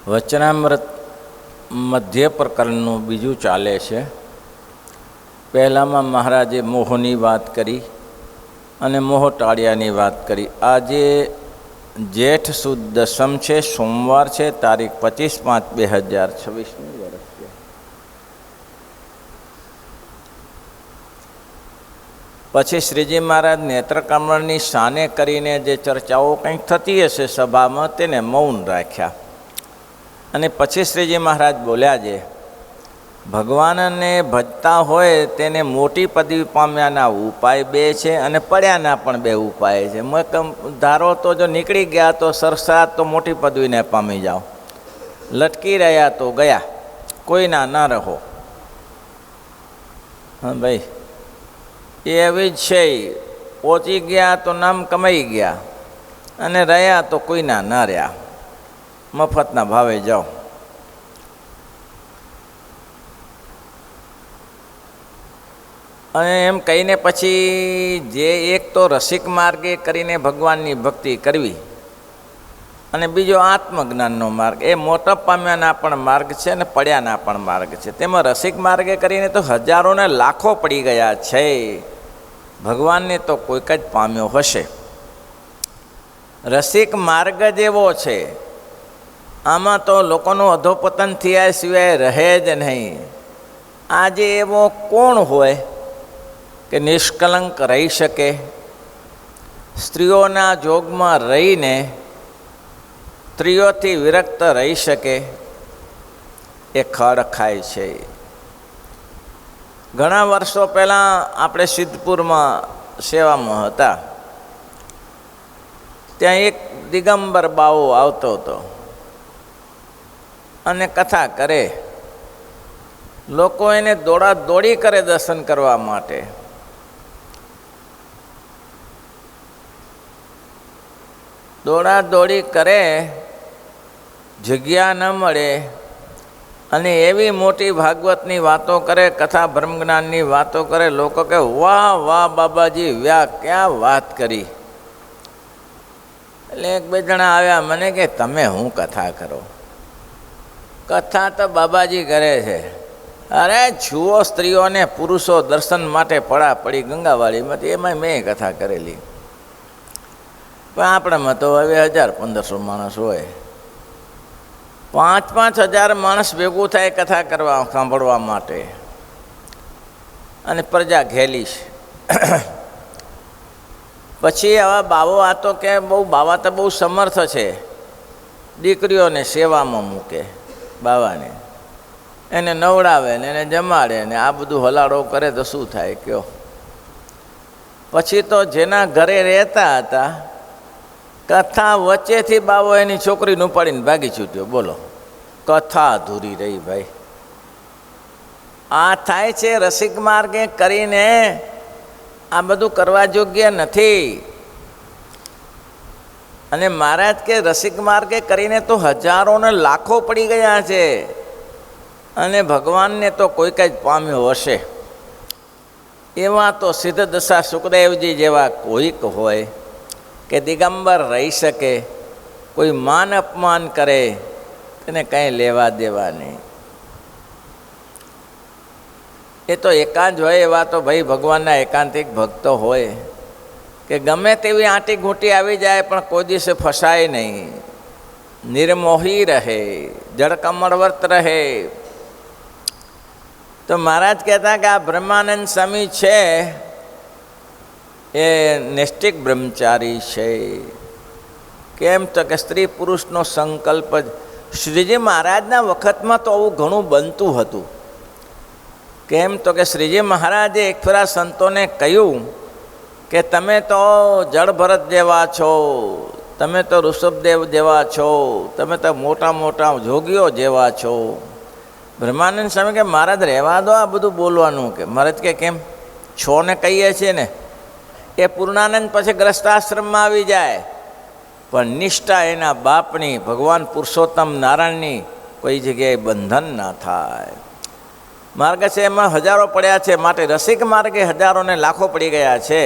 વચનામૃત મધ્ય પ્રકરણનું બીજું ચાલે છે. પહેલાંમાં મહારાજે મોહની વાત કરી અને મોહ ટાળિયાની વાત કરી. આજે જેઠ સુદ દસમ છે, સોમવાર છે, તારીખ 25/5/2026 વર્ષ છે. પછી શ્રીજી મહારાજ નેત્રકમળની સાને કરીને જે ચર્ચાઓ કંઈક થતી હશે સભામાં તેને મૌન રાખ્યા. અને પછી શ્રીજી મહારાજ બોલ્યા છે, ભગવાનને ભજતા હોય તેને મોટી પદવી પામ્યાના ઉપાય બે છે અને પડ્યાના પણ બે ઉપાય છે. ધારો તો જો નીકળી ગયા તો સરસાત તો મોટી પદવીને પામી જાઓ, લટકી રહ્યા તો ગયા, કોઈના ના રહો. હા ભાઈ, એવી જ છે. પહોંચી ગયા તો નામ કમાઈ ગયા અને રહ્યા તો કોઈના ના રહ્યા, મફતના ભાવે જાઓ. અને એમ કહીને પછી જે એક તો રસિક માર્ગે કરીને ભગવાનની ભક્તિ કરવી અને બીજો આત્મજ્ઞાનનો માર્ગ, એ મોટા પામ્યાના પણ માર્ગ છે અને પડ્યાના પણ માર્ગ છે. તેમાં રસિક માર્ગે કરીને તો હજારો ને લાખો પડી ગયા છે, ભગવાનને તો કોઈક જ પામ્યો હશે. રસિક માર્ગ જ એવો છે, આમાં તો લોકોનું અધોપતન થયા સિવાય રહે જ નહીં. આજે એવો કોણ હોય કે નિષ્કલંક રહી શકે, સ્ત્રીઓના જોગમાં રહીને સ્ત્રીઓથી વિરક્ત રહી શકે? એ ખડ ખાય છે. ઘણા વર્ષો પહેલાં આપણે સિદ્ધપુરમાં સેવામાં હતા, ત્યાં એક દિગંબર બાવો આવતો હતો અને કથા કરે. લોકો એને દોડા દોડી કરે દર્શન કરવા માટે. દોડા દોડી કરે, જગ્યા ન મળે અને એવી મોટી ભાગવતની વાતો કરે, કથા બ્રહ્મજ્ઞાનની વાતો કરે. લોકો કે વાહ વાહ બાબાજી, વ્યા ક્યાં વાત કરી. એટલે એક બે જણા આવ્યા, મને કે તમે હું કથા કરો? કથા તો બાબાજી કરે છે. અરે જુઓ, સ્ત્રીઓને પુરુષો દર્શન માટે પડા પડી ગંગાવાળીમાંથી, એમાં મેં કથા કરેલી. પણ આપણામાં તો હવે 1000-1500 માણસ હોય, 5,000 માણસ ભેગું થાય કથા કરવા સાંભળવા માટે, અને પ્રજા ઘેલી છે. પછી આવા બાવો આ તો કે બાવા તો બહુ સમર્થ છે, દીકરીઓને સેવામાં મૂકે બાવાને, એને નવડાવે ને એને જમાડે ને આ બધું હલાડો કરે તો શું થાય કયો? પછી તો જેના ઘરે રહેતા હતા, કથા વચ્ચેથી બાવો એની છોકરીને ઉપાડીને ભાગી છૂટ્યો. બોલો, કથા અધૂરી રહી ભાઈ. આ થાય છે રસિક માર્ગે કરીને. આ બધું કરવા યોગ્ય નથી. અને મહારાજ કે રસિક માર્ગે કરીને તો હજારો ને લાખો પડી ગયા છે અને ભગવાનને તો કોઈક જ પામ્યો હશે. એવા તો સિદ્ધ દશા સુખદેવજી જેવા કોઈક હોય કે દિગંબર રહી શકે, કોઈ માન અપમાન કરે તેને કંઈ લેવા દેવા નહીં. એ તો એકાંત હોય. એવા તો ભાઈ ભગવાનના એકાંતિક ભક્તો હોય કે ગમે તેવી આંટી ઘૂંટી આવી જાય પણ કોઈ દિવસે ફસાય નહીં, નિર્મોહી રહે, જળકમળવર્ત રહે. તો મહારાજ કહેતા કે આ બ્રહ્માનંદ સ્વામી છે એ નૈષ્ઠિક બ્રહ્મચારી છે. કેમ તો કે સ્ત્રી પુરુષનો સંકલ્પ જ. શ્રીજી મહારાજના વખતમાં તો આવું ઘણું બનતું હતું. કેમ તો કે શ્રીજી મહારાજે એક ફેરા સંતોને કહ્યું કે તમે તો જળભરત જેવા છો, તમે તો ઋષભદેવ જેવા છો, તમે તો મોટા મોટા જોગીઓ જેવા છો. બ્રહ્માનંદ સ્વામી કે મહારાજ રહેવા દો આ બધું બોલવાનું. કે મહારાજ કે કેમ? છો ને કહીએ છીએ ને. એ પૂર્ણાનંદ પછી ગ્રસ્તાશ્રમમાં આવી જાય પણ નિષ્ઠા એના બાપની, ભગવાન પુરુષોત્તમ નારાયણની કોઈ જગ્યાએ બંધન ના થાય. માર્ગ છે એમાં હજારો પડ્યા છે, માટે રસિક માર્ગે હજારો ને લાખો પડી ગયા છે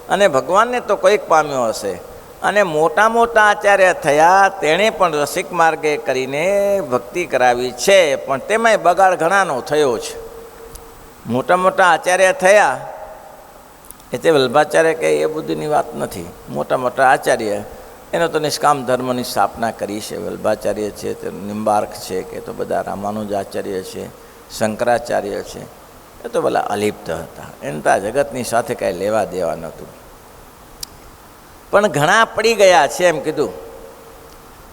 અને ભગવાનને તો કોઈક પામ્યો હશે. અને મોટા મોટા આચાર્ય થયા, તેણે પણ રસિક માર્ગે કરીને ભક્તિ કરાવી છે, પણ તેમાંય બગાડ ઘણાનો થયો છે. મોટા મોટા આચાર્ય થયા એટલે વલ્ભાચાર્ય કહે એ બુદ્ધિની વાત નથી. મોટા મોટા આચાર્ય એનો તો નિષ્કામ ધર્મની સ્થાપના કરી છે. વલ્ભાચાર્ય છે, તે નિંબાર્ક છે, કે તો બધા રામાનુજાચાર્ય છે, શંકરાચાર્ય છે, એ તો બધા અલિપ્ત હતા. એને તો આ જગતની સાથે કાંઈ લેવા દેવા નહોતું. પણ ઘણા પડી ગયા છે એમ કીધું,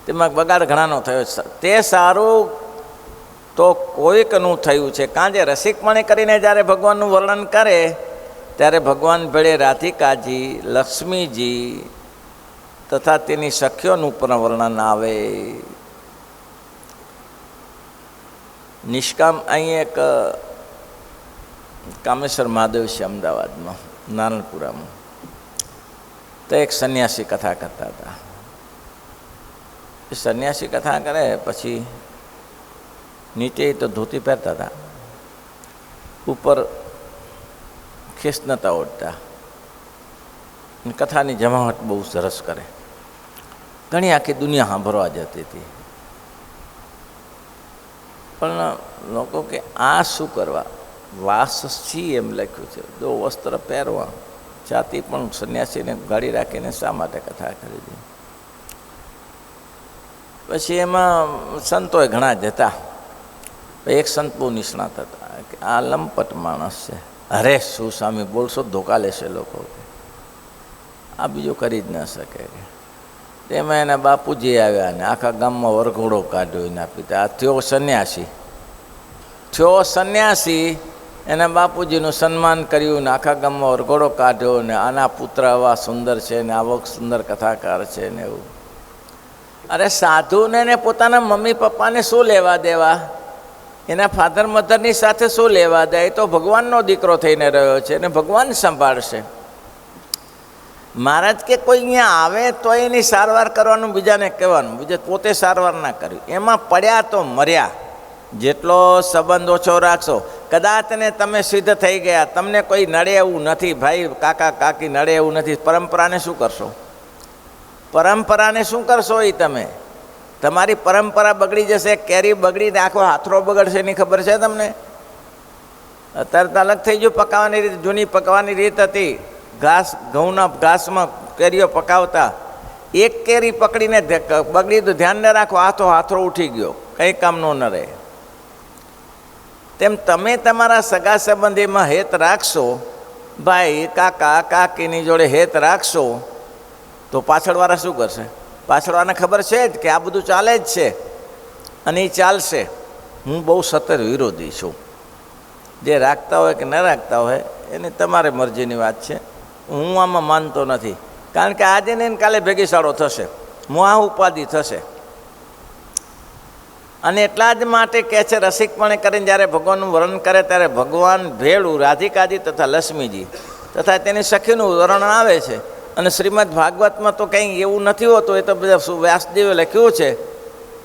તેમાં બગાડ ઘણાનો થયો. તે સારું તો કોઈકનું થયું છે. કારણ કે રસિકમણે કરીને જ્યારે ભગવાનનું વર્ણન કરે ત્યારે ભગવાન ભેળે રાધિકાજી, લક્ષ્મીજી તથા તેની સખીઓનું પણ વર્ણન આવે. નિષ્કામ અહીં એક કામેશ્વર મહાદેવ છે અમદાવાદમાં, નારણપુરામાં, તો એક સંન્યાસી કથા કરતા હતા. એ સંન્યાસી કથા કરે પછી નીચે તો ધોતી પહેરતા હતા, ઉપર ખેસ નહોતા ઓઢતા. કથાની જમાવટ બહુ સરસ કરે, ઘણી આખી દુનિયા સાંભળવા જતી હતી. પણ લોકો કે આ શું કરવા, વાસસી એમ લખ્યું છે, દો વસ્ત્ર પહેરવા, જાતિ પણ સંન્યાસીને ગાડી રાખીને શા માટે કથા કરી હતી. પછી એમાં સંતોએ ઘણા જ હતા. એક સંત બહુ નિષ્ણાત હતા કે આ લંપટ માણસ છે, અરે શું સ્વામી બોલશો ધોકા લેશે લોકો, આ બીજું કરી જ ન શકે. તેમાં એના બાપુજી આવ્યા ને આખા ગામમાં વરઘોડો કાઢ્યો એના પિતા. આ થયો સંન્યાસી, એના બાપુજીનું સન્માન કર્યું ને આખા ગામમાં વરઘોડો કાઢ્યો ને આના પુત્ર આવા સુંદર છે ને આવો સુંદર કથાકાર છે ને એવું. અરે સાધુને ને પોતાના મમ્મી પપ્પાને શું લેવા દેવા, એના ફાધર મધરની સાથે શું લેવા દે? એ તો ભગવાનનો દીકરો થઈને રહ્યો છે ને ભગવાન સંભાળશે. મહારાજ કે કોઈ અહીંયા આવે તો એની સારવાર કરવાનું, બીજાને કહેવાનું, બીજા પોતે સારવાર ના કરવી. એમાં પડ્યા તો મર્યા. જેટલો સંબંધ ઓછો રાખશો, કદાચ ને તમે સિદ્ધ થઈ ગયા, તમને કોઈ નડે એવું નથી, ભાઈ કાકા કાકી નડે એવું નથી, પરંપરાને શું કરશો? પરંપરાને શું કરશો? એ તમે તમારી પરંપરા બગડી જશે. કેરી બગડીને આખો હાથરો બગડશે એની ખબર છે તમને? અત્યારે તો અલગ થઈ ગયું પકાવવાની રીત. જૂની પકવાની રીત હતી, ઘઉંના ઘાસમાં કેરીઓ પકાવતા. એક કેરી પકડીને બગડી તો ધ્યાન ન રાખો, હાથરો ઉઠી ગયો, કંઈ કામનો ન રહે. તેમ તમે તમારા સગા સંબંધીમાં હેત રાખશો, ભાઈ કાકા કાકીની જોડે હેત રાખશો, તો પાછળવાળા શું કરશે? પાછળવાળાને ખબર છે જ કે આ બધું ચાલે જ છે અને એ ચાલશે. હું બહુ સત્તર વિરોધી છું. જે રાખતા હોય કે ન રાખતા હોય એની તમારે મરજીની વાત છે. હું આમાં માનતો નથી, કારણ કે આજે ને કાલે ભેગી સાળો થશે, મોહ ઉપાધિ થશે. અને એટલા જ માટે કહે છે રસિકપણે કરીને જ્યારે ભગવાનનું વર્ણન કરે ત્યારે ભગવાન ભેળું રાધિકાજી તથા લક્ષ્મીજી તથા તેની સખીનું વર્ણન આવે છે. અને શ્રીમદ ભાગવતમાં તો કંઈ એવું નથી હોતું, એ તો બધા વ્યાસદેવે લખ્યું છે.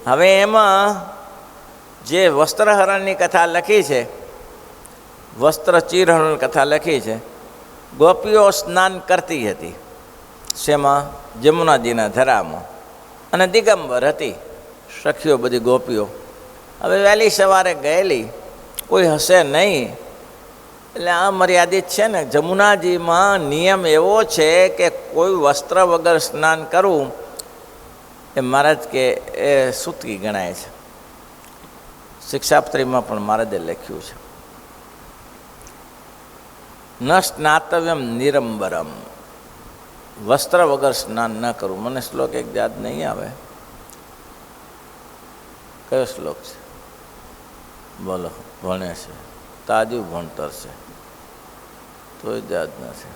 હવે એમાં જે વસ્ત્રહરણની કથા લખી છે, વસ્ત્ર ચીરહરણની કથા લખી છે, ગોપીઓ સ્નાન કરતી હતી શેમાં? જમુનાજીના ધરામાં, અને દિગંબર હતી સખીઓ બધી ગોપીઓ. હવે વહેલી સવારે ગયેલી, કોઈ હશે નહીં, એટલે આ મર્યાદિત છે ને. જમુનાજીમાં નિયમ એવો છે કે કોઈ વસ્ત્ર વગર સ્નાન કરવું એ મહારાજ કે એ સૂતકી ગણાય છે. શિક્ષાપત્રીમાં પણ મહારાજે લખ્યું છે, ન સ્નાતવ્યમ નિરંબરમ, વસ્ત્ર વગર સ્નાન ન કરવું. મને શ્લોક એક યાદ નહીં આવે, કયો શ્લોક છે? બોલો. ભણે છે, તાજું ભણતર છે, તો જ યાદ નથી.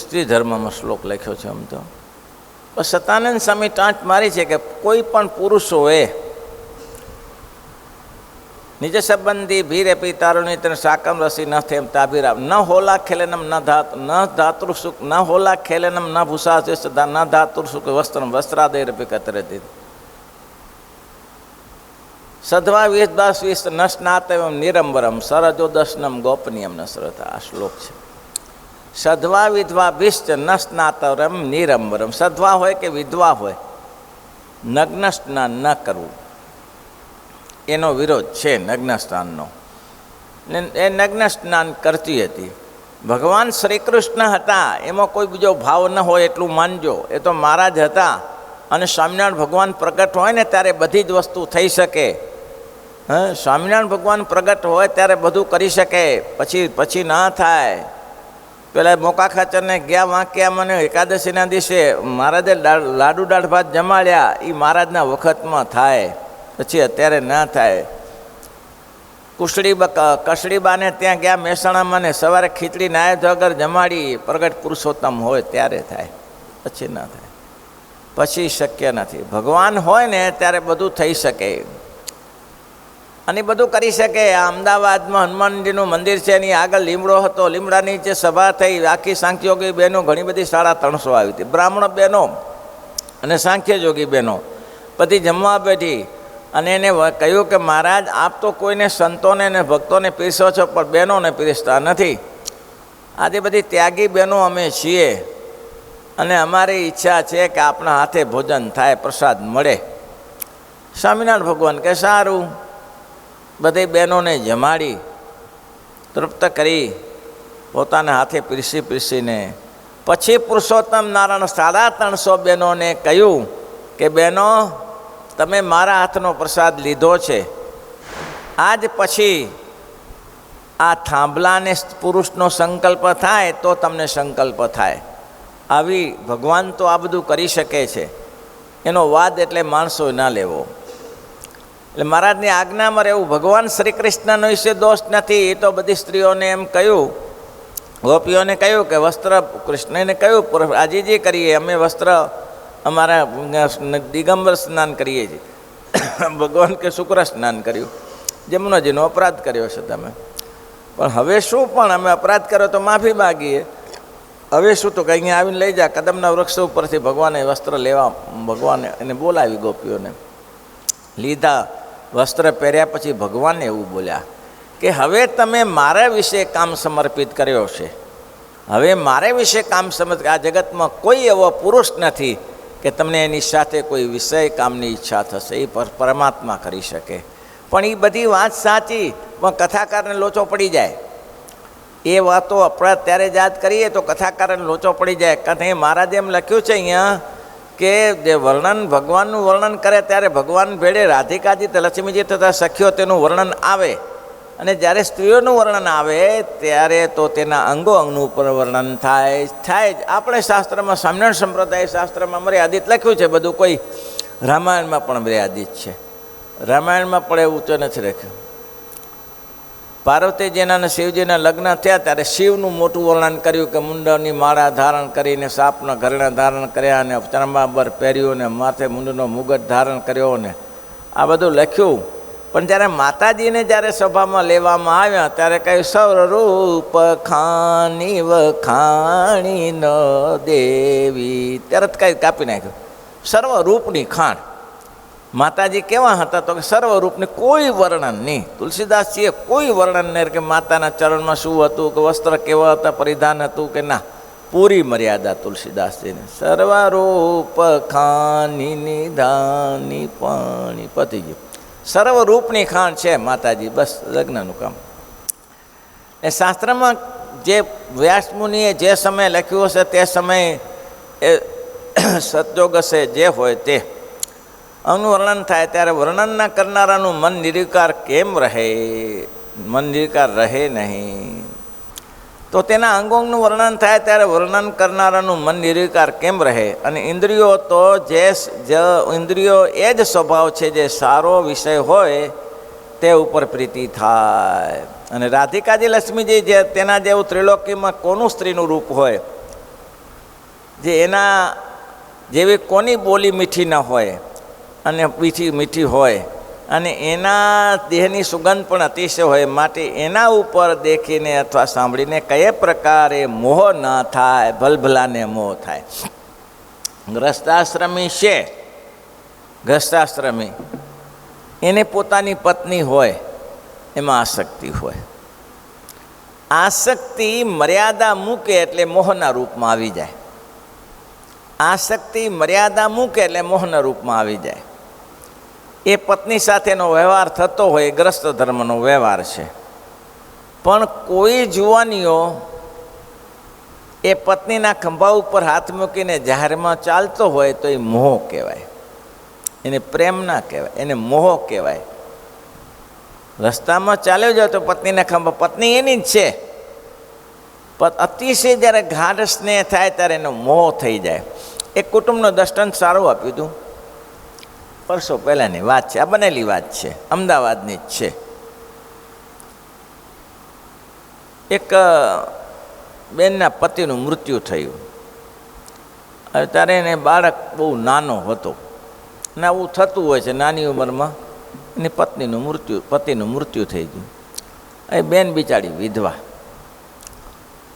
સ્ત્રી ધર્મમાં શ્લોક લખ્યો છે. આમ તો સતાનંદ સ્વામી ટાંચ મારી છે કે કોઈ પણ પુરુષોએ નિજ સંબંધી ભીરે પિતારોની તેને સાકમ રસી ન થેમ તાભીરા ન હોલા ખેલેનમ ન ધાતુર સુખ ન હોલા ખેલેનમ ન ભૂષા ન ધાતુર સુખ વસ્ત્રમ વસ્ત્રાદય રપી કતરેતી સધવા વિષદાસ વિષ ન સ્નાતવ્યમ નિરંબરમ સરજો દર્શનમ ગોપનીયમ ન શ્રદ્ધા. આ શ્લોક છે. સધવા વિધવા ભિષ્ટ ન સ્નાતરમ નિરંબરમ. સધવા હોય કે વિધવા હોય, નગ્ન સ્નાન ન કરવું એનો વિરોધ છે નગ્ન સ્નાનનો. એ નગ્ન સ્નાન કરતી હતી. ભગવાન શ્રી કૃષ્ણ હતા, એમાં કોઈ બીજો ભાવ ન હોય એટલું માનજો. એ તો મહારાજ હતા, અને સ્વામિનારાયણ ભગવાન પ્રગટ હોય ને ત્યારે બધી જ વસ્તુ થઈ શકે. સ્વામિનારાયણ ભગવાન પ્રગટ હોય ત્યારે બધું કરી શકે, પછી ના થાય. પેલા મોકા ખાચરને ગયા વાંક્યા મને એકાદશીના દિવસે મહારાજે લાડુ દાળ ભાત જમાડ્યા, એ મહારાજના વખતમાં થાય, પછી અત્યારે ના થાય. કસડીબાને ત્યાં ગયા મહેસાણામાં ને સવારે ખીચડી નાય વગર જમાડી, પ્રગટ પુરુષોત્તમ હોય ત્યારે થાય, પછી ના થાય, પછી શક્ય નથી. ભગવાન હોય ને ત્યારે બધું થઈ શકે અને બધું કરી શકે. આ અમદાવાદમાં હનુમાનજીનું મંદિર છે, એની આગળ લીમડો હતો, લીમડાની જે સભા થઈ, આખી સાંખ્યોગી બહેનો ઘણી બધી 350 આવી હતી, બ્રાહ્મણ બહેનો અને સાંખ્યયોગી બહેનો બધી જમવા બેઠી. અને એને કહ્યું કે મહારાજ, આપ તો કોઈને સંતોને ને ભક્તોને પીરસો છો, પણ બહેનોને પીરસતા નથી. આજે બધી ત્યાગી બહેનો અમે છીએ, અને અમારી ઈચ્છા છે કે આપણા હાથે ભોજન થાય, પ્રસાદ મળે. સ્વામિનારાયણ ભગવાન કે સારું. બધી બહેનોને જમાડી તૃપ્ત કરી, પોતાના હાથે પીરસીને પછી પુરુષોત્તમ નારાયણ 350 બહેનોને કહ્યું કે બહેનો, તમે મારા હાથનો પ્રસાદ લીધો છે, આજ પછી આ થાંભલાને પુરુષનો સંકલ્પ થાય તો તમને સંકલ્પ થાય. આવી ભગવાન તો આ બધું કરી શકે છે, એનો વાદ એટલે માણસો ના લેવો. એટલે મહારાજની આજ્ઞામાં રહેવું. ભગવાન શ્રી કૃષ્ણનો વિશે દોષ નથી. એ તો બધી સ્ત્રીઓને એમ કહ્યું, ગોપીઓને કહ્યું કે વસ્ત્ર, કૃષ્ણને કહ્યું આજીજી કરીએ, અમે વસ્ત્ર અમારા દિગંબર સ્નાન કરીએ છીએ. ભગવાન કે શુક્ર સ્નાન કર્યું, જમુનાજીનો અપરાધ કર્યો છે તમે, પણ હવે શું, પણ અમે અપરાધ કર્યો તો માફી માગીએ. હવે શું, તો કે અહીંયા આવીને લઈ જા. કદમના વૃક્ષ ઉપરથી ભગવાને વસ્ત્ર લેવા, ભગવાને એને બોલાવી, ગોપીઓને લીધા. વસ્ત્ર પહેર્યા પછી ભગવાને એવું બોલ્યા કે હવે તમે મારા વિશે કામ સમર્પિત કર્યો છે, હવે મારે વિશે કામ સમર્પિત. આ જગતમાં કોઈ એવો પુરુષ નથી કે તમને એની સાથે કોઈ વિષય કામની ઈચ્છા થશે, એ પરમાત્મા કરી શકે. પણ એ બધી વાત સાચી, પણ કથાકારને લોચો પડી જાય. એ વાતો આપણે ત્યારે જ યાદ કરીએ તો કથાકારને લોચો પડી જાય. કારણ મહારાજે એમ લખ્યું છે અહીંયા કે જે વર્ણન, ભગવાનનું વર્ણન કરે ત્યારે ભગવાન ભેળે રાધિકાજી, લક્ષ્મીજી તથા સખીઓ તેનું વર્ણન આવે, અને જ્યારે સ્ત્રીઓનું વર્ણન આવે ત્યારે તો તેના અંગો અંગનું ઉપર વર્ણન થાય જ. આપણે શાસ્ત્રમાં, સ્વામિનારાયણ સંપ્રદાય શાસ્ત્રમાં મર્યાદિત લખ્યું છે બધું. કોઈ રામાયણમાં પણ મર્યાદિત છે, રામાયણમાં પણ એવું તો નથી રાખ્યું. પાર્વતીજીના અને શિવજીના લગ્ન થયા ત્યારે શિવનું મોટું વર્ણન કર્યું કે મુંડની માળા ધારણ કરીને, સાપના ઘરેણા ધારણ કર્યા, અને ચરમાબર પહેર્યું, ને માથે મુંડનો મુગટ ધારણ કર્યો, ને આ બધું લખ્યું. પણ જ્યારે માતાજીને જ્યારે સભામાં લેવામાં આવ્યા ત્યારે કહ્યું સર્વરૂપ ખાની વખાણી ન દેવી. તરત કંઈ કાપી નાખ્યું, સર્વરૂપની ખાણ. માતાજી કેવા હતા તો કે સર્વરૂપને કોઈ વર્ણન નહીં. તુલસીદાસજીએ કોઈ વર્ણન નહીં કે માતાના ચરણમાં શું હતું, કે વસ્ત્ર કેવા હતા, પરિધાન હતું કે ના. પૂરી મર્યાદા તુલસીદાસજીને. સર્વરૂપ ખાની નિધાની પાણી, પતી ગયું. સર્વરૂપની ખાણ છે માતાજી, બસ લગ્નનું કામ. એ શાસ્ત્રમાં જે વ્યાસમુનિએ જે સમયે લખ્યું હશે તે સમયે એ સતયોગ હશે, જે હોય તે અંગનું વર્ણન થાય ત્યારે વર્ણનના કરનારાનું મન નિર્વિકાર કેમ રહે? મન નિર્વિકાર રહે નહીં. તો તેના અંગોનું વર્ણન થાય ત્યારે વર્ણન કરનારાનું મન નિર્વિકાર કેમ રહે? અને ઇન્દ્રિયો તો જે ઇન્દ્રિયો એ જ સ્વભાવ છે, જે સારો વિષય હોય તે ઉપર પ્રીતિ થાય. અને રાધિકાજી, લક્ષ્મીજી જે તેના જેવું ત્રિલોકીમાં કોનું સ્ત્રીનું રૂપ હોય, જે એના જેવી કોની બોલી મીઠી ન હોય, અને મીઠી હોય, અને એના દેહની સુગંધ પણ અતિશય હોય. માટે એના ઉપર દેખીને અથવા સાંભળીને કયા પ્રકારે મોહ ન થાય? ભલભલાને મોહ થાય. ગ્રસ્તાશ્રમી છે, ગ્રસ્તાશ્રમી એને પોતાની પત્ની હોય એમાં આસક્તિ હોય, આસક્તિ મર્યાદા મૂકે એટલે મોહના રૂપમાં આવી જાય. આસક્તિ મર્યાદા મૂકે એટલે મોહના રૂપમાં આવી જાય. એ પત્ની સાથેનો વ્યવહાર થતો હોય એ ગ્રસ્ત ધર્મનો વ્યવહાર છે. પણ કોઈ જુવાનીઓ એ પત્નીના ખંભા ઉપર હાથ મૂકીને જાહેરમાં ચાલતો હોય તો એ મોહ કહેવાય, એને પ્રેમ ના કહેવાય, એને મોહ કહેવાય. રસ્તામાં ચાલ્યો જાય તો પત્નીના ખંભા, પત્ની એની જ છે, પણ અતિશય જ્યારે ગાઢ સ્નેહ થાય ત્યારે એનો મોહ થઈ જાય. એક કુટુંબનો દૃષ્ટાંત સારું આપ્યું હતું, વર્ષો પહેલાંની વાત છે, આ બનેલી વાત છે, અમદાવાદની જ છે. એક બેનના પતિનું મૃત્યુ થયું. હવે ત્યારે એને બાળક બહુ નાનો હતો અને આવું થતું હોય છે, નાની ઉંમરમાં એની પતિનું મૃત્યુ થઈ ગયું. એ બેન બિચારી વિધવા,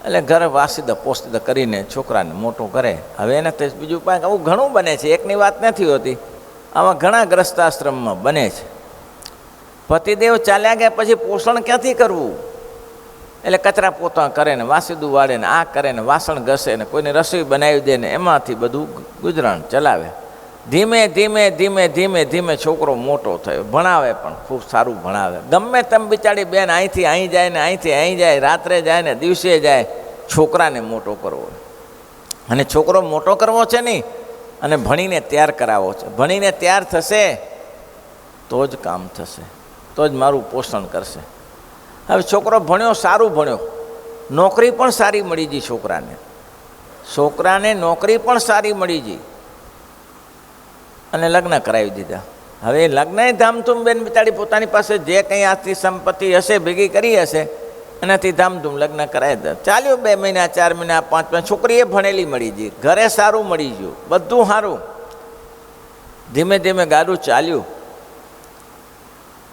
એટલે ઘર વાસીદ પોસ્ત કરીને છોકરાને મોટો કરે. હવે એને તો બીજું પાક આવું ઘણું બને છે, એકની વાત નથી હોતી, આમાં ઘણા ગ્રસ્તાશ્રમમાં બને છે. પતિદેવ ચાલ્યા ગયા પછી પોષણ ક્યાંથી કરવું? એટલે કચરા પોતા કરે ને, વાસીદું વાળે ને, આ કરે ને, વાસણ ઘસે ને, કોઈને રસોઈ બનાવી દે ને, એમાંથી બધું ગુજરાન ચલાવે. ધીમે ધીમે ધીમે ધીમે ધીમે છોકરો મોટો થયો, ભણાવે પણ ખૂબ સારું ભણાવે. ગમે તેમ બિચારી બેન અહીંથી અહીં જાય ને, અહીંથી અહીં જાય, રાત્રે જાય ને દિવસે જાય, છોકરાને મોટો કરવો. અને છોકરો મોટો કરવો છે નહીં, અને ભણીને તૈયાર કરાવવો છે. ભણીને તૈયાર થશે તો જ કામ થશે, તો જ મારું પોષણ કરશે. હવે છોકરો ભણ્યો, સારું ભણ્યો, નોકરી પણ સારી મળી ગઈ છોકરાને નોકરી પણ સારી મળી ગઈ અને લગ્ન કરાવી દીધા. હવે એ લગ્ન ધામધૂમ બેન બિચારી પોતાની પાસે જે કંઈ આથી સંપત્તિ હશે ભેગી કરી હશે એનાથી ધામધૂમ લગ્ન કરાવી દીધા. ચાલ્યો 2 મહિના 4 મહિના 5 મહિના, છોકરીએ ભણેલી મળી ગઈ, ઘરે સારું મળી ગયું, બધું સારું. ધીમે ધીમે ગાડું ચાલ્યું.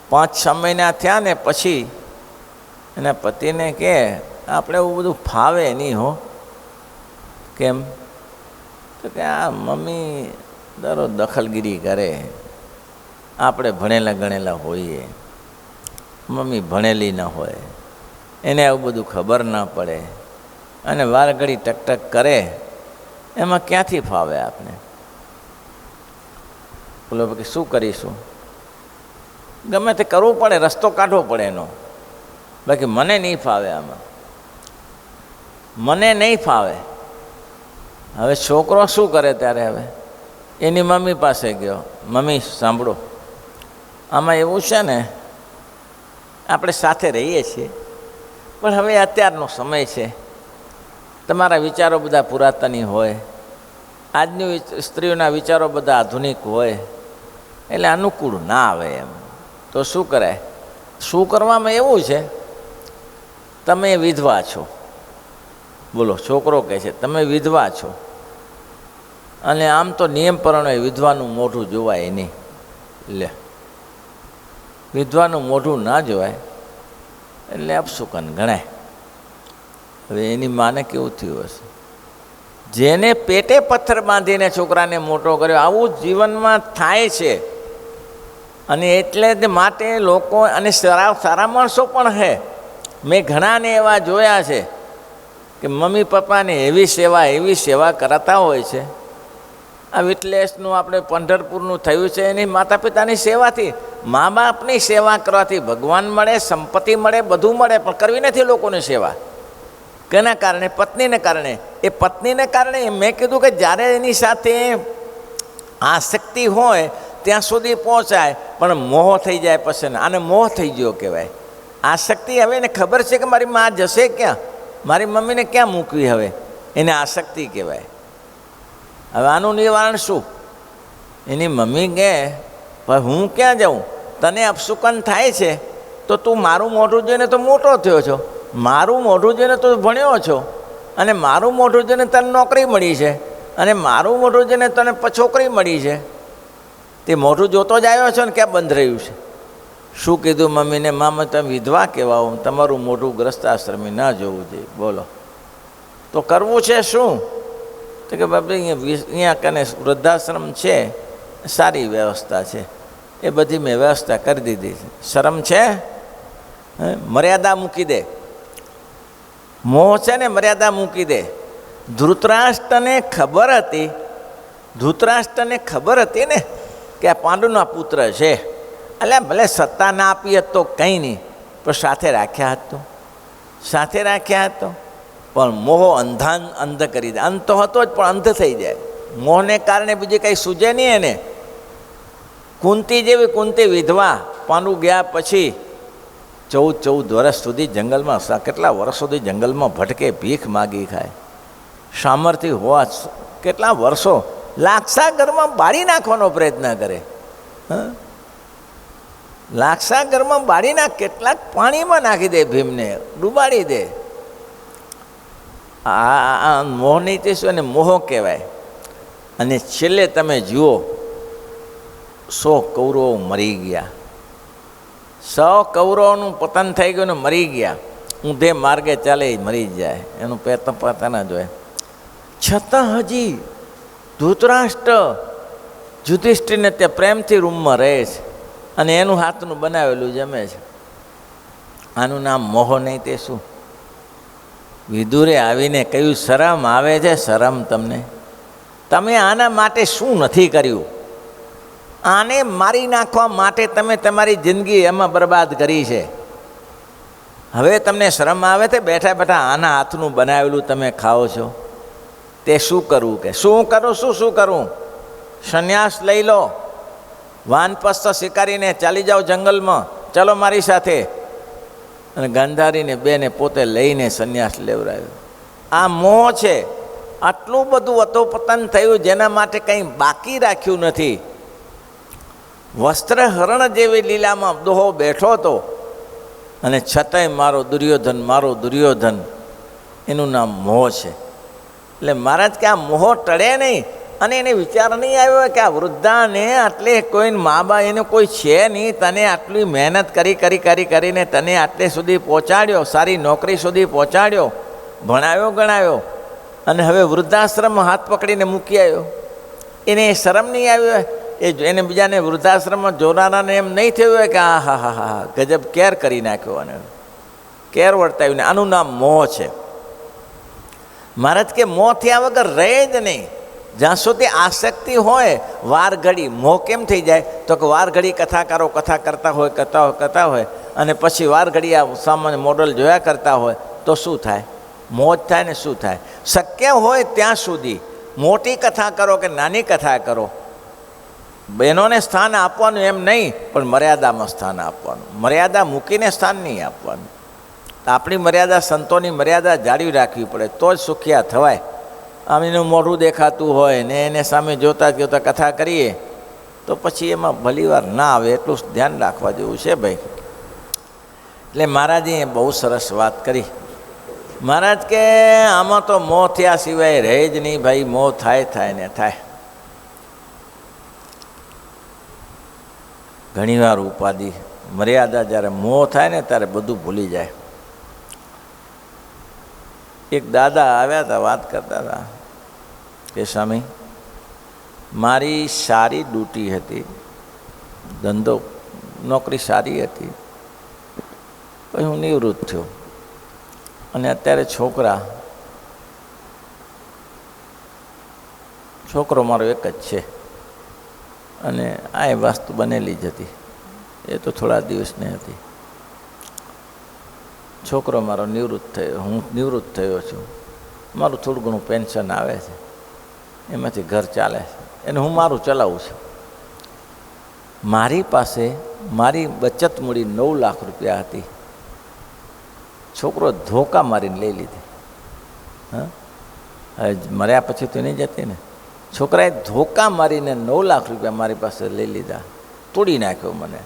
5-6 મહિના થયા ને પછી એના પતિને કહે, આપણે એવું બધું ફાવે નહીં હો. કેમ? તો કે આ મમ્મી દરરોજ દખલગીરી કરે, આપણે ભણેલા ગણેલા હોઈએ, મમ્મી ભણેલી ન હોય, એને આવું બધું ખબર ના પડે અને વારઘડી ટકટક કરે, એમાં ક્યાંથી ફાવે આપણે? બોલો કે શું કરીશું? ગમે તે કરવું પડે, રસ્તો કાઢવો પડે એનો, બાકી મને નહીં ફાવે, આમાં મને નહીં ફાવે. હવે છોકરો શું કરે ત્યારે હવે એની મમ્મી પાસે ગયો, મમ્મી સાંભળો, આમાં એવું છે ને, આપણે સાથે રહીએ છીએ પણ હવે અત્યારનો સમય છે, તમારા વિચારો બધા પુરાતની હોય, આજની સ્ત્રીઓના વિચારો બધા આધુનિક હોય, એટલે અનુકૂળ ના આવે એમ. તો શું કરાય? શું કરવામાં એવું છે, તમે વિધવા છો, બોલો, છોકરો કહે છે તમે વિધવા છો, અને આમ તો નિયમ પ્રમાણે વિધવાનું મોઢું જોવાય નહીં. લે, વિધવાનું મોઢું ના જોવાય એટલે અપશુકન ગણાય. હવે એની માને કેવું થયું હશે? જેને પેટે પથ્થર બાંધીને છોકરાને મોટો કર્યો, આવું જીવનમાં થાય છે. અને એટલે માટે લોકો, અને સારા માણસો પણ છે, મેં ઘણાને એવા જોયા છે કે મમ્મી પપ્પાને એવી સેવા કરાતા હોય છે. આ વિટલેસનું આપણે પંઢરપુરનું થયું છે, એની માતા પિતાની સેવાથી, મા બાપની સેવા કરવાથી ભગવાન મળે, સંપત્તિ મળે, બધું મળે, પણ કરવી નથી લોકોની સેવા. કેના કારણે? પત્નીને કારણે. એ પત્નીને કારણે મેં કીધું કે જ્યારે એની સાથે આસક્તિ હોય ત્યાં સુધી પહોંચાય, પણ મોહ થઈ જાય પછી, આને મોહ થઈ ગયો કહેવાય. આસક્તિ, હવે એને ખબર છે કે મારી મા જશે ક્યાં, મારી મમ્મીને ક્યાં મૂકવી, હવે એને આસક્તિ કહેવાય. હવે આનું નિવારણ શું? એની મમ્મી કહે, ભાઈ હું ક્યાં જાઉં, તને અપશુકન થાય છે તો તું મારું મોઢું જોઈને તો મોટો થયો છો, મારું મોઢું જોઈને તું ભણ્યો છો, અને મારું મોઢું જોઈને તને નોકરી મળી છે, અને મારું મોઢું જોઈને તને છોકરી મળી છે. તે મોઢું જોતો જ આવ્યો છો ને, ક્યાં બંધ રહ્યું છે? શું કીધું મમ્મીને? મામા તમે વિધવા કહેવાઓ, તમારું મોઢું ગ્રસ્તાશ્રમી ના જોવું જોઈએ. બોલો, તો કરવું છે શું? તો કે બાપા અહીંયા કને વૃદ્ધાશ્રમ છે, સારી વ્યવસ્થા છે, એ બધી મેં વ્યવસ્થા કરી દીધી છે. શરમ છે? મર્યાદા મૂકી દે. મોહ છે ને મર્યાદા મૂકી દે. ધૃતરાષ્ટ્રને ખબર હતી ને કે આ પાંડુના પુત્ર છે, એટલે ભલે સત્તા ના આપી હતો કંઈ નહીં, પણ સાથે રાખ્યા હતો. પણ મોહ અંધ કરી દે. અંધ તો હતો જ, પણ અંધ થઈ જાય. મોહને કારણે બીજી કંઈ સૂજે નહીં એને. કુંતી વિધવા પાંડુ ગયા પછી 14 વર્ષ સુધી જંગલમાં, કેટલા વર્ષ સુધી જંગલમાં ભટકે, ભીખ માગી ખાય. સામર્થ્ય હોવા કેટલા વર્ષો લાક્ષા ઘરમાં બાળી નાખવાનો પ્રયત્ન કરે. લાક્ષા ઘરમાં બાળી નાખ, કેટલાક પાણીમાં નાખી દે, ભીમને ડૂબાડી દે. આ મોહ નહીં તે શું, અને મોહ કહેવાય. અને છેલ્લે તમે જુઓ 100 કૌરવો મરી ગયા. 100 કૌરવોનું પતન થઈ ગયું ને મરી ગયા. ઊંધે માર્ગે ચાલે મરી જાય, એનું પતા ના જોઈએ. છતાં હજી ધૃતરાષ્ટ્ર યુધિષ્ઠિરને તે પ્રેમથી રૂમમાં રહે છે અને એનું હાથનું બનાવેલું જમે છે. આનું નામ મોહ નહીં તે શું? વિદુરે આવીને કહ્યું, શરમ આવે છે? શરમ તમને? તમે આના માટે શું નથી કર્યું? આને મારી નાખવા માટે તમે તમારી જિંદગી એમાં બરબાદ કરી છે. હવે તમને શરમ આવે છે? બેઠા બેઠા આના હાથનું બનાવેલું તમે ખાઓ છો. તે શું કરવું? કે શું કરું? સંન્યાસ લઈ લો, વાનપ્રસ્થ સ્વીકારીને ચાલી જાઓ જંગલમાં, ચલો મારી સાથે. અને ગાંધારીને બેને પોતે લઈને સંન્યાસ લેવડાવ્યો. આ મોહ છે. આટલું બધું અધોપતન થયું, જેના માટે કંઈ બાકી રાખ્યું નથી. વસ્ત્રહરણ જેવી લીલામાં દોહો બેઠો હતો, અને છતાંય મારો દુર્યોધન, એનું નામ મોહ છે. એટલે મહારાજ કે આ મોહ ટળે નહીં. અને એને વિચાર નહીં આવ્યો કે આ વૃદ્ધાને આટલે કોઈ મા બા એને કોઈ છે નહીં, તને આટલી મહેનત કરીને તને આટલે સુધી પહોંચાડ્યો, સારી નોકરી સુધી પહોંચાડ્યો, ભણાવ્યો ગણાવ્યો, અને હવે વૃદ્ધાશ્રમ હાથ પકડીને મૂકી આવ્યો. એને શરમ નહીં આવ્યો? એને બીજાને વૃદ્ધાશ્રમમાં જોનારાને એમ નહીં થયું હોય કે હા ગજબ કેર કરી નાખ્યો, અને કેર વર્તાવ્યું ને? આનું નામ મોહ છે. મહારાજ કે મોહ થયા વગર રહે જ નહીં. જ્યાં સુધી આસક્તિ હોય, વાર ઘડી મોહ કેમ થઈ જાય? તો કે વાર ઘડી કથાકારો કથા કરતા હોય અને પછી વાર ઘડી આ સામાન્ય મોડલ જોયા કરતા હોય તો શું થાય? મોહ જ થાય ને. શું થાય? શક્ય હોય ત્યાં સુધી મોટી કથા કરો કે નાની કથા કરો, બહેનોને સ્થાન આપવાનું એમ નહીં, પણ મર્યાદામાં સ્થાન આપવાનું. મર્યાદા મૂકીને સ્થાન નહીં આપવાનું. આપણી મર્યાદા, સંતોની મર્યાદા જાળવી રાખવી પડે, તો જ સુખિયા થવાય. આમ એનું મોઢું દેખાતું હોય ને એને સામે જોતા કથા કરીએ તો પછી એમાં ભલીવાર ના આવે. એટલું ધ્યાન રાખવા જેવું છે ભાઈ. એટલે મહારાજે બહુ સરસ વાત કરી. મહારાજ કે આમાં તો મોહ થયા સિવાય રહે જ નહીં ભાઈ. મોહ થાય ને થાય. ઘણીવાર ઉપાધિ, મર્યાદા, જ્યારે મોહ થાય ને ત્યારે બધું ભૂલી જાય. એક દાદા આવ્યા હતા, વાત કરતા હતા કે સ્વામી, મારી સારી ડ્યુટી હતી, ધંધો નોકરી સારી હતી, પછી હું નિવૃત્ત થયો અને અત્યારે છોકરો મારો એક જ છે, અને આ વસ્તુ બનેલી જ હતી. એ તો થોડા દિવસની હતી. છોકરો મારો નિવૃત્ત થયો, હું નિવૃત્ત થયો છું. મારું થોડું ઘણું પેન્શન આવે છે, એમાંથી ઘર ચાલે છે, એને હું મારું ચલાવું છું. મારી પાસે મારી બચત મૂડી 9 લાખ રૂપિયા હતી. છોકરો ધોકા મારીને લઈ લીધી. મર્યા પછી તો નહીં જતી ને. છોકરાએ ધોકા મારીને 9 લાખ રૂપિયા મારી પાસે લઈ લીધા. તોડી નાખ્યો મને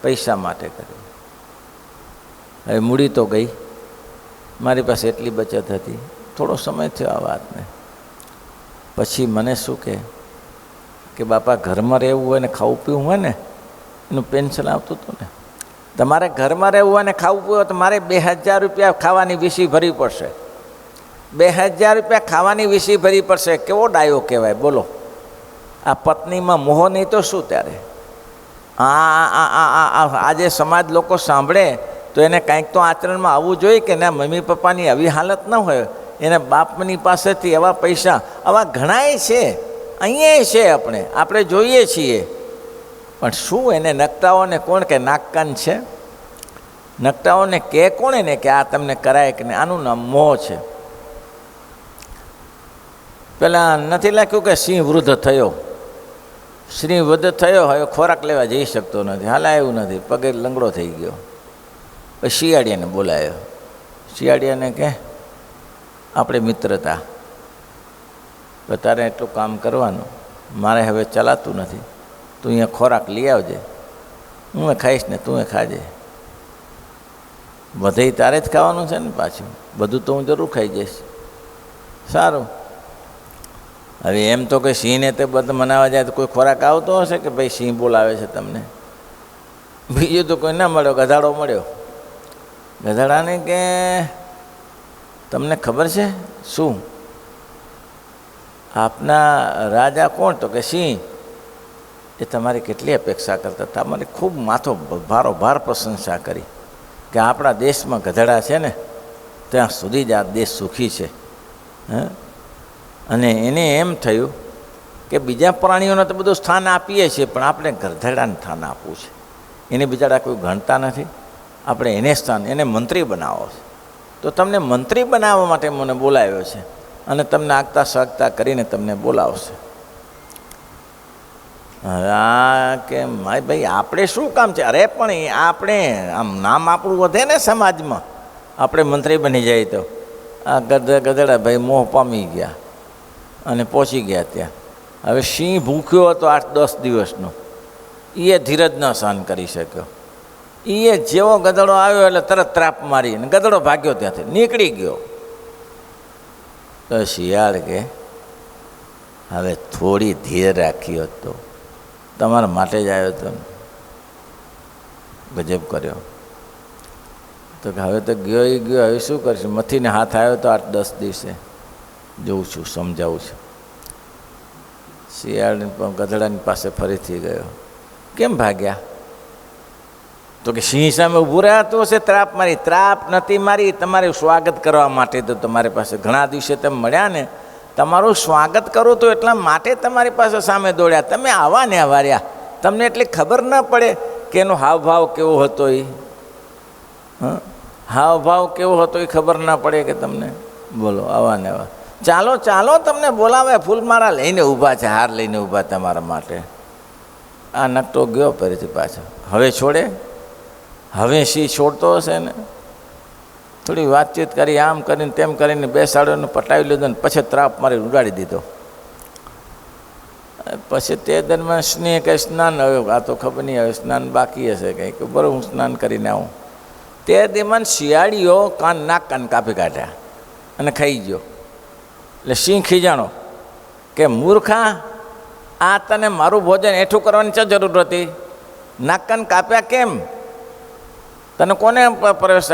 પૈસા માટે કરી. હવે મૂડી તો ગઈ, મારી પાસે એટલી બચત હતી. થોડો સમય થયો આ વાતને. પછી મને શું કે બાપા, ઘરમાં રહેવું હોય ને ખાવું પીવું હોય ને, એનું પેન્શન આવતું હતું ને. તમારે ઘરમાં રહેવું હોય ને ખાવું પીવું હોય તો મારે 2000 રૂપિયા ખાવાની વીસી ભરવી પડશે. 2000 રૂપિયા ખાવાની વીસી ભરવી પડશે. કેવો ડાયો કહેવાય બોલો? આ પત્નીમાં મોહ નહીં તો શું ત્યારે? આજે સમાજ લોકો સાંભળે તો એને કાંઈક તો આચરણમાં આવવું જોઈએ કે ના, મમ્મી પપ્પાની આવી હાલત ન હોય, એના બાપની પાસેથી એવા પૈસા આવા ઘણાય છે, અહીંયા છે, આપણે જોઈએ છીએ. પણ શું એને નકટાઓને કોણ કે નાકકાન છે? નકટાઓને કે કોણ એને કે આ તમને કરાય કે નહીં? આનું નામ મોહ છે. પેલા નથી લખ્યું કે સિંહ વૃદ્ધ થયો, સિંહ વૃદ્ધ થયો હવે ખોરાક લેવા જઈ શકતો નથી, હાલા એવું નથી, પગે લંગડો થઈ ગયો. પછી શિયાળિયાને બોલાયો. શિયાળિયાને કે આપણે મિત્રતા, તારે એટલું કામ કરવાનું, મારે હવે ચલાતું નથી, તું અહીંયા ખોરાક લઈ આવજે, હું ખાઈશ ને તું ખાજે. બધે તારે જ ખાવાનું છે ને, પાછું બધું તો હું જરૂર ખાઈ જઈશ. સારું. હવે એમ તો કે સિંહને તે બધું મનાવવા જાય તો કોઈ ખોરાક આવતો હશે કે ભાઈ સિંહ બોલાવે છે તમને? બીજું તો કોઈ ના મળ્યો, ગધાડો મળ્યો. ગધાડાને કે તમને ખબર છે શું આપના રાજા કોણ? તો કે સિંહ. એ તમારી કેટલી અપેક્ષા કરતા, તમારી ખૂબ માથો ભારોભાર પ્રશંસા કરી કે આપણા દેશમાં ગધેડા છે ને ત્યાં સુધી જ આ દેશ સુખી છે. અને એને એમ થયું કે બીજા પ્રાણીઓને તો બધું સ્થાન આપીએ છીએ, પણ આપણે ગધેડાને સ્થાન આપવું છે. એને બિચારા કોઈ ગણતા નથી, આપણે એને સ્થાન, એને મંત્રી બનાવો છે. તો તમને મંત્રી બનાવવા માટે મને બોલાવ્યો છે અને તમને આગતા સહગતા કરીને તમને બોલાવશે. હા કે માય ભાઈ આપણે શું કામ છે? અરે પણ આપણે આમ નામ આપણું વધે ને સમાજમાં, આપણે મંત્રી બની જાય તો. આ ગધેડા ભાઈ મોહ પામી ગયા અને પહોંચી ગયા ત્યાં. હવે સિંહ ભૂખ્યો હતો 8-10 દિવસનો, એ ધીરજ ન સહન કરી શક્યો. એ જેવો ગધેડો આવ્યો એટલે તરત ત્રાપ મારી અને ગધેડો ભાગ્યો, ત્યાંથી નીકળી ગયો. તો શિયાળ કે હવે થોડી ધીર રાખી હોત તો તમારા માટે જ આવ્યો હતો. ગજબ કર્યો. તો કે હવે તો ગયો એ ગયો, હવે શું કરશું? મથીને હાથ આવ્યો તો 8-10 દિવસે, જોઉં છું, સમજાવું છું. શિયાળ ગધેડાની પાસે ફરીથી ગયો. કેમ ભાગ્યા? તો કે સિંહ સામે ઊભું રહેતું હશે, ત્રાપ મારી. ત્રાપ નથી મારી, તમારું સ્વાગત કરવા માટે તો તમારી પાસે ઘણા દિવસે તમે મળ્યા ને, તમારું સ્વાગત કરું તો એટલા માટે તમારી પાસે સામે દોડ્યા. તમે આવા ને આવા રહ્યા, તમને એટલી ખબર ન પડે કે એનો હાવભાવ કેવો હતો. એ હાવભાવ કેવો હતો એ ખબર ના પડે કે તમને? બોલો, આવા ને આવા. ચાલો ચાલો, તમને બોલાવે, ફૂલમાળા લઈને ઊભા છે, હાર લઈને ઊભા તમારા માટે. આ નકટો ગયો ફરીથી પાછો. હવે છોડે? હવે સિંહ છોડતો હશે ને? થોડી વાતચીત કરી, આમ કરીને તેમ કરીને બેસાડ્યો, પટાવી લીધો ને પછી ત્રાપ મારી ઉડાડી દીધો. પછી તે દરમિયાન સ્નેહ કંઈ સ્નાન, હવે આ તો ખબર નહીં, હવે સ્નાન બાકી હશે કંઈક, બરાબર હું સ્નાન કરીને આવું. તે દરમિયાન શિયાળીઓ નાક કાન કાપી કાઢ્યા અને ખાઈ ગયો. એટલે સિંહ ખીજાણો કે મૂર્ખા, આ તને મારું ભોજન એઠું કરવાની શું જરૂર હતી? નાક કાન કાપ્યા કેમ? તને કોને પ્રવેશ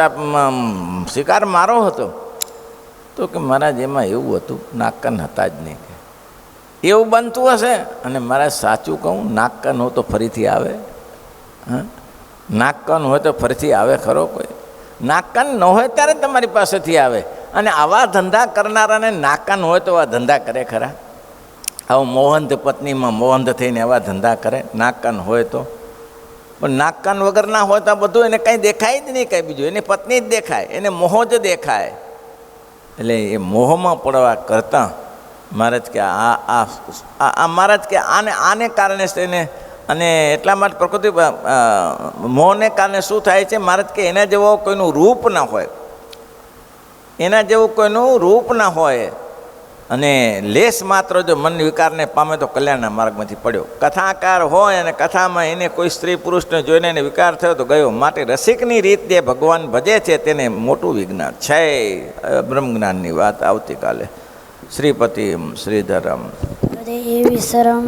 શિકાર મારો હતો? તો કે મારા જેમાં એવું હતું, નાક કાન હતા જ નહીં. એવું બનતું હશે. અને મારા સાચું કહું, નાક કાન હોય તો ફરીથી આવે? નાક કાન હોય તો ફરીથી આવે ખરો કોઈ? નાક કાન ન હોય ત્યારે તમારી પાસેથી આવે. અને આવા ધંધા કરનારાને નાક કાન હોય તો આ ધંધા કરે ખરા? આવું મોહંત પત્નીમાં મોહંત થઈને આવા ધંધા કરે? નાક કાન હોય તો? પણ નાક કાન વગર ના હોય તો બધું એને કંઈ દેખાય જ નહીં, કંઈ બીજું એની પત્ની જ દેખાય, એને મોહ જ દેખાય. એટલે એ મોહમાં પડવા કરતાં મહારાજ કે આ મહારાજ કે આને કારણે તેને, અને એટલા માટે પ્રકૃતિ મોહને કારણે શું થાય છે મહારાજ કે એના જેવો કોઈનું રૂપ ના હોય, એના જેવું કોઈનું રૂપ ના હોય. અને લેશ માત્ર જો મન વિકારને પામે તો કલ્યાણના માર્ગમાંથી પડ્યો. કથાકાર હોય અને કથામાં એને કોઈ સ્ત્રી પુરુષને જોઈને એને વિકાર થયો તો ગયો. માટે રસિકની રીત જે ભગવાન ભજે છે તેને મોટું વિજ્ઞાન છે. બ્રહ્મજ્ઞાનની વાત આવતીકાલે. શ્રીપતિ શ્રીધરમ. એવી શરમ